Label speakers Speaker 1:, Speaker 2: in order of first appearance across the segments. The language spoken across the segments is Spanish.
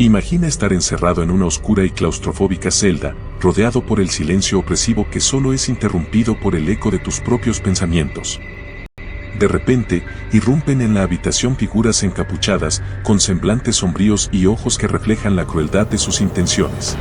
Speaker 1: Imagina estar encerrado en una oscura y claustrofóbica celda, rodeado por el silencio opresivo que solo es interrumpido por el eco de tus propios pensamientos. De repente, irrumpen en la habitación figuras encapuchadas, con semblantes sombríos y ojos que reflejan la crueldad de sus intenciones.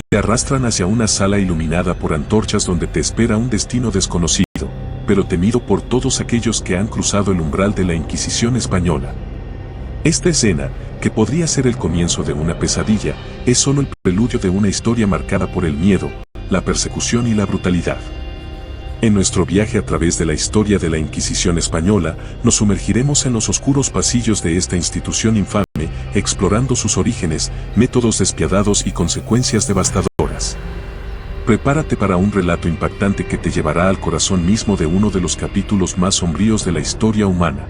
Speaker 1: Te arrastran hacia una sala iluminada por antorchas donde te espera un destino desconocido, pero temido por todos aquellos que han cruzado el umbral de la Inquisición española. Esta escena, que podría ser el comienzo de una pesadilla, es solo el preludio de una historia marcada por el miedo, la persecución y la brutalidad. En nuestro viaje a través de la historia de la Inquisición española, nos sumergiremos en los oscuros pasillos de esta institución infame, explorando sus orígenes, métodos despiadados y consecuencias devastadoras. Prepárate para un relato impactante que te llevará al corazón mismo de uno de los capítulos más sombríos de la historia humana.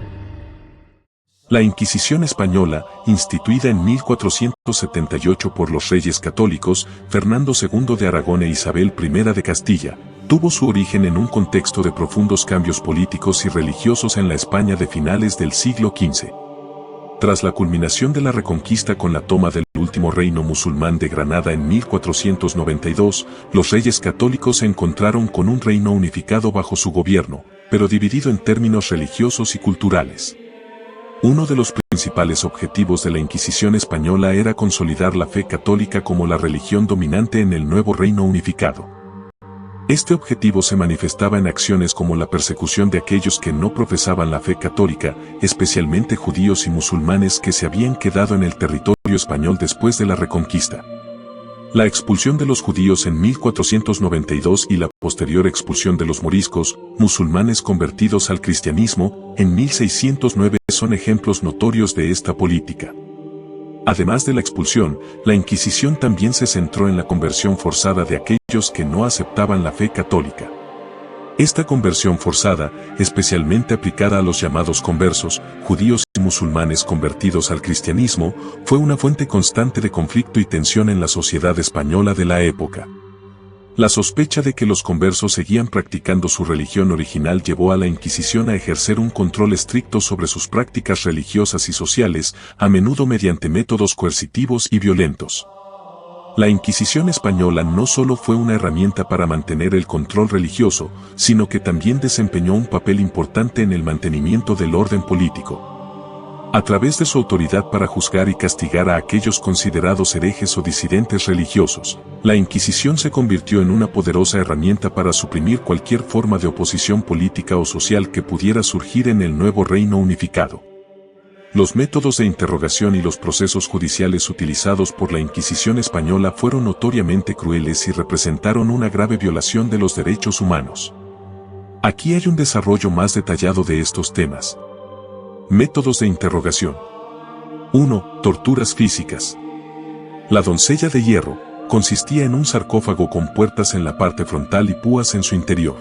Speaker 1: La Inquisición española, instituida en 1478 por los reyes católicos, Fernando II de Aragón e Isabel I de Castilla, tuvo su origen en un contexto de profundos cambios políticos y religiosos en la España de finales del siglo XV. Tras la culminación de la Reconquista con la toma del último reino musulmán de Granada en 1492, los reyes católicos se encontraron con un reino unificado bajo su gobierno, pero dividido en términos religiosos y culturales. Uno de los principales objetivos de la Inquisición española era consolidar la fe católica como la religión dominante en el nuevo reino unificado. Este objetivo se manifestaba en acciones como la persecución de aquellos que no profesaban la fe católica, especialmente judíos y musulmanes que se habían quedado en el territorio español después de la Reconquista. La expulsión de los judíos en 1492 y la posterior expulsión de los moriscos, musulmanes convertidos al cristianismo, en 1609 son ejemplos notorios de esta política. Además de la expulsión, la Inquisición también se centró en la conversión forzada de aquellos que no aceptaban la fe católica. Esta conversión forzada, especialmente aplicada a los llamados conversos, judíos y musulmanes convertidos al cristianismo, fue una fuente constante de conflicto y tensión en la sociedad española de la época. La sospecha de que los conversos seguían practicando su religión original llevó a la Inquisición a ejercer un control estricto sobre sus prácticas religiosas y sociales, a menudo mediante métodos coercitivos y violentos. La Inquisición española no solo fue una herramienta para mantener el control religioso, sino que también desempeñó un papel importante en el mantenimiento del orden político. A través de su autoridad para juzgar y castigar a aquellos considerados herejes o disidentes religiosos, la Inquisición se convirtió en una poderosa herramienta para suprimir cualquier forma de oposición política o social que pudiera surgir en el nuevo reino unificado. Los métodos de interrogación y los procesos judiciales utilizados por la Inquisición española fueron notoriamente crueles y representaron una grave violación de los derechos humanos. Aquí hay un desarrollo más detallado de estos temas. Métodos de interrogación. 1. Torturas físicas. La doncella de hierro consistía en un sarcófago con puertas en la parte frontal y púas en su interior.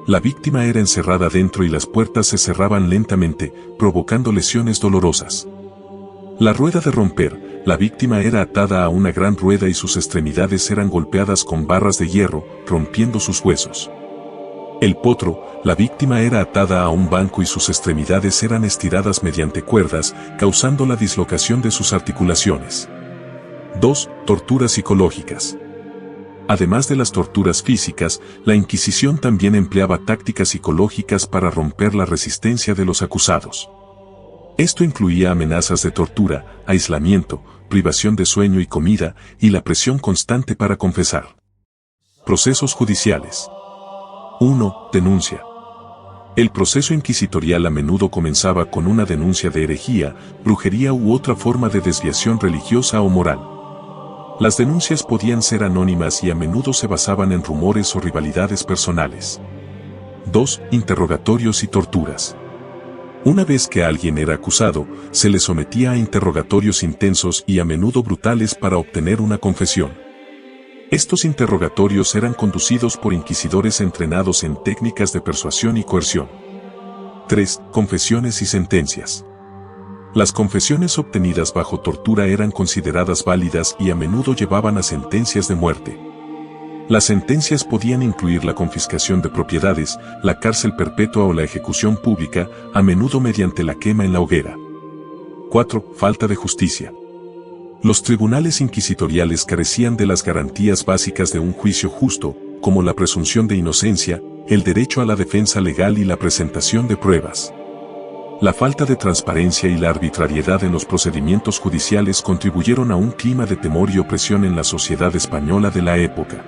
Speaker 1: La víctima era encerrada dentro y las puertas se cerraban lentamente, provocando lesiones dolorosas. La rueda de romper, la víctima era atada a una gran rueda y sus extremidades eran golpeadas con barras de hierro, rompiendo sus huesos. El potro, la víctima era atada a un banco y sus extremidades eran estiradas mediante cuerdas, causando la dislocación de sus articulaciones. 2. Torturas psicológicas. Además de las torturas físicas, la Inquisición también empleaba tácticas psicológicas para romper la resistencia de los acusados. Esto incluía amenazas de tortura, aislamiento, privación de sueño y comida, y la presión constante para confesar. Procesos judiciales. 1. Denuncia. El proceso inquisitorial a menudo comenzaba con una denuncia de herejía, brujería u otra forma de desviación religiosa o moral. Las denuncias podían ser anónimas y a menudo se basaban en rumores o rivalidades personales. 2. Interrogatorios y torturas. Una vez que alguien era acusado, se le sometía a interrogatorios intensos y a menudo brutales para obtener una confesión. Estos interrogatorios eran conducidos por inquisidores entrenados en técnicas de persuasión y coerción. 3. Confesiones y sentencias. Las confesiones obtenidas bajo tortura eran consideradas válidas y a menudo llevaban a sentencias de muerte. Las sentencias podían incluir la confiscación de propiedades, la cárcel perpetua o la ejecución pública, a menudo mediante la quema en la hoguera. 4. Falta de justicia. Los tribunales inquisitoriales carecían de las garantías básicas de un juicio justo, como la presunción de inocencia, el derecho a la defensa legal y la presentación de pruebas. La falta de transparencia y la arbitrariedad en los procedimientos judiciales contribuyeron a un clima de temor y opresión en la sociedad española de la época.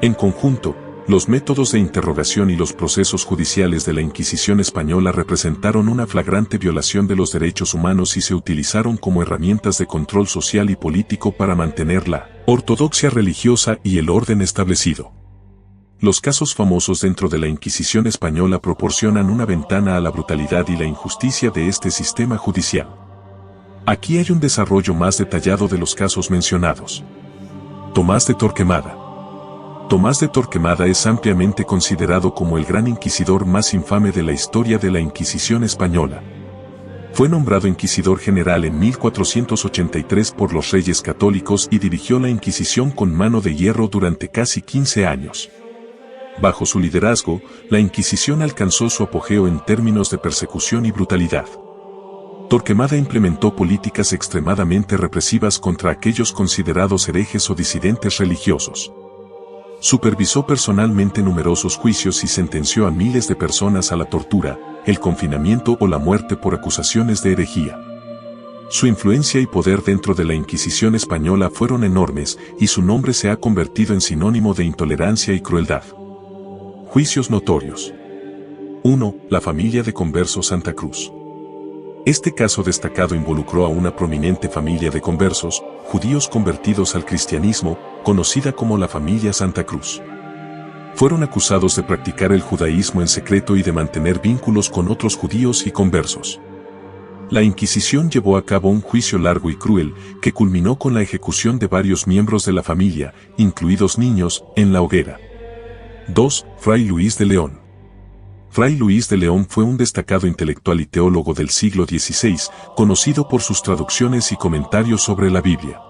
Speaker 1: En conjunto, los métodos de interrogación y los procesos judiciales de la Inquisición española representaron una flagrante violación de los derechos humanos y se utilizaron como herramientas de control social y político para mantener la ortodoxia religiosa y el orden establecido. Los casos famosos dentro de la Inquisición española proporcionan una ventana a la brutalidad y la injusticia de este sistema judicial. Aquí hay un desarrollo más detallado de los casos mencionados. Tomás de Torquemada. Tomás de Torquemada es ampliamente considerado como el gran inquisidor más infame de la historia de la Inquisición española. Fue nombrado inquisidor general en 1483 por los reyes católicos y dirigió la Inquisición con mano de hierro durante casi 15 años. Bajo su liderazgo, la Inquisición alcanzó su apogeo en términos de persecución y brutalidad. Torquemada implementó políticas extremadamente represivas contra aquellos considerados herejes o disidentes religiosos. Supervisó personalmente numerosos juicios y sentenció a miles de personas a la tortura, el confinamiento o la muerte por acusaciones de herejía. Su influencia y poder dentro de la Inquisición española fueron enormes y su nombre se ha convertido en sinónimo de intolerancia y crueldad. Juicios notorios. 1. La familia de conversos Santa Cruz. Este caso destacado involucró a una prominente familia de conversos, judíos convertidos al cristianismo, conocida como la familia Santa Cruz. Fueron acusados de practicar el judaísmo en secreto y de mantener vínculos con otros judíos y conversos. La Inquisición llevó a cabo un juicio largo y cruel, que culminó con la ejecución de varios miembros de la familia, incluidos niños, en la hoguera. 2. Fray Luis de León. Fray Luis de León fue un destacado intelectual y teólogo del siglo XVI, conocido por sus traducciones y comentarios sobre la Biblia.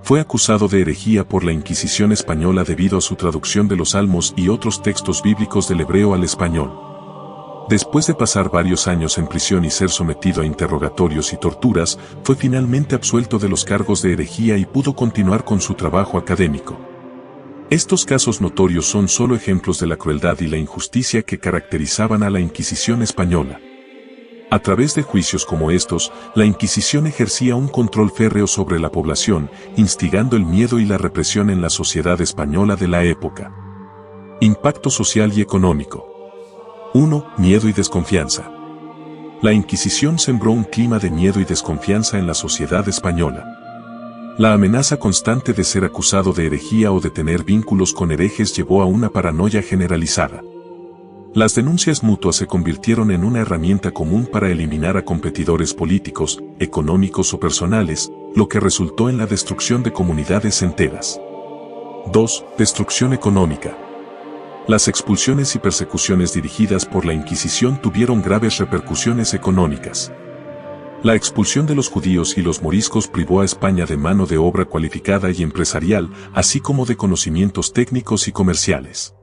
Speaker 1: Fue acusado de herejía por la Inquisición española debido a su traducción de los Salmos y otros textos bíblicos del hebreo al español. Después de pasar varios años en prisión y ser sometido a interrogatorios y torturas, fue finalmente absuelto de los cargos de herejía y pudo continuar con su trabajo académico. Estos casos notorios son solo ejemplos de la crueldad y la injusticia que caracterizaban a la Inquisición española. A través de juicios como estos, la Inquisición ejercía un control férreo sobre la población, instigando el miedo y la represión en la sociedad española de la época. Impacto social y económico. 1. Miedo y desconfianza. La Inquisición sembró un clima de miedo y desconfianza en la sociedad española. La amenaza constante de ser acusado de herejía o de tener vínculos con herejes llevó a una paranoia generalizada. Las denuncias mutuas se convirtieron en una herramienta común para eliminar a competidores políticos, económicos o personales, lo que resultó en la destrucción de comunidades enteras. 2. Destrucción económica. Las expulsiones y persecuciones dirigidas por la Inquisición tuvieron graves repercusiones económicas. La expulsión de los judíos y los moriscos privó a España de mano de obra cualificada y empresarial, así como de conocimientos técnicos y comerciales.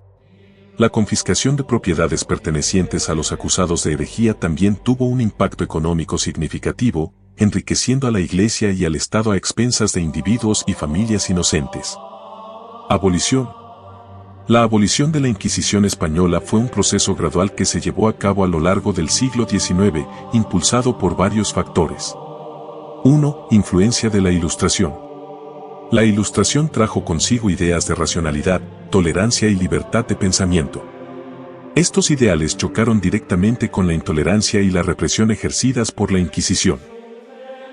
Speaker 1: La confiscación de propiedades pertenecientes a los acusados de herejía también tuvo un impacto económico significativo, enriqueciendo a la Iglesia y al Estado a expensas de individuos y familias inocentes. Abolición. La abolición de la Inquisición española fue un proceso gradual que se llevó a cabo a lo largo del siglo XIX, impulsado por varios factores. 1. Influencia de la Ilustración. La Ilustración trajo consigo ideas de racionalidad, tolerancia y libertad de pensamiento. Estos ideales chocaron directamente con la intolerancia y la represión ejercidas por la Inquisición.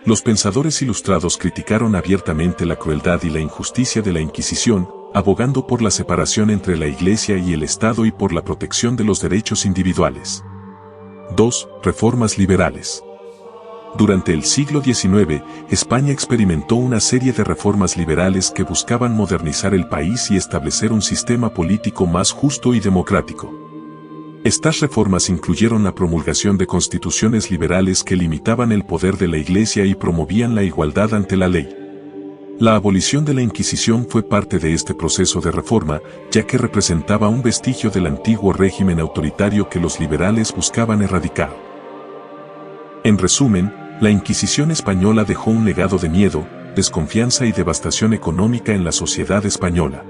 Speaker 1: Los pensadores ilustrados criticaron abiertamente la crueldad y la injusticia de la Inquisición, abogando por la separación entre la Iglesia y el Estado y por la protección de los derechos individuales. 2. Reformas liberales. Durante el siglo XIX, España experimentó una serie de reformas liberales que buscaban modernizar el país y establecer un sistema político más justo y democrático. Estas reformas incluyeron la promulgación de constituciones liberales que limitaban el poder de la Iglesia y promovían la igualdad ante la ley. La abolición de la Inquisición fue parte de este proceso de reforma, ya que representaba un vestigio del antiguo régimen autoritario que los liberales buscaban erradicar. En resumen, la Inquisición española dejó un legado de miedo, desconfianza y devastación económica en la sociedad española.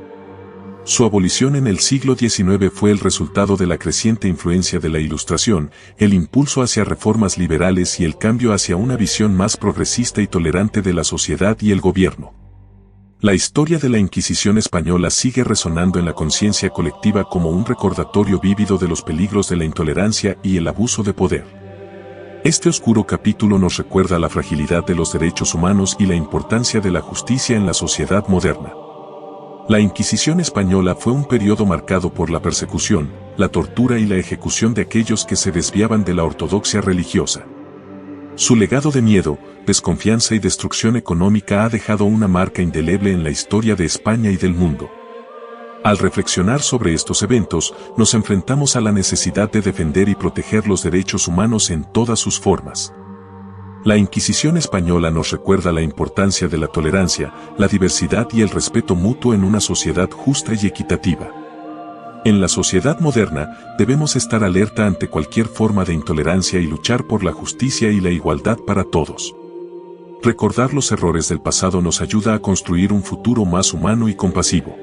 Speaker 1: Su abolición en el siglo XIX fue el resultado de la creciente influencia de la Ilustración, el impulso hacia reformas liberales y el cambio hacia una visión más progresista y tolerante de la sociedad y el gobierno. La historia de la Inquisición española sigue resonando en la conciencia colectiva como un recordatorio vívido de los peligros de la intolerancia y el abuso de poder. Este oscuro capítulo nos recuerda la fragilidad de los derechos humanos y la importancia de la justicia en la sociedad moderna. La Inquisición española fue un periodo marcado por la persecución, la tortura y la ejecución de aquellos que se desviaban de la ortodoxia religiosa. Su legado de miedo, desconfianza y destrucción económica ha dejado una marca indeleble en la historia de España y del mundo. Al reflexionar sobre estos eventos, nos enfrentamos a la necesidad de defender y proteger los derechos humanos en todas sus formas. La Inquisición española nos recuerda la importancia de la tolerancia, la diversidad y el respeto mutuo en una sociedad justa y equitativa. En la sociedad moderna, debemos estar alerta ante cualquier forma de intolerancia y luchar por la justicia y la igualdad para todos. Recordar los errores del pasado nos ayuda a construir un futuro más humano y compasivo.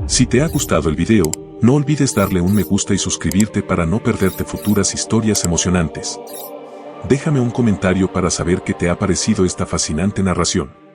Speaker 1: Si te ha gustado el video, no olvides darle un me gusta y suscribirte para no perderte futuras historias emocionantes. Déjame un comentario para saber qué te ha parecido esta fascinante narración.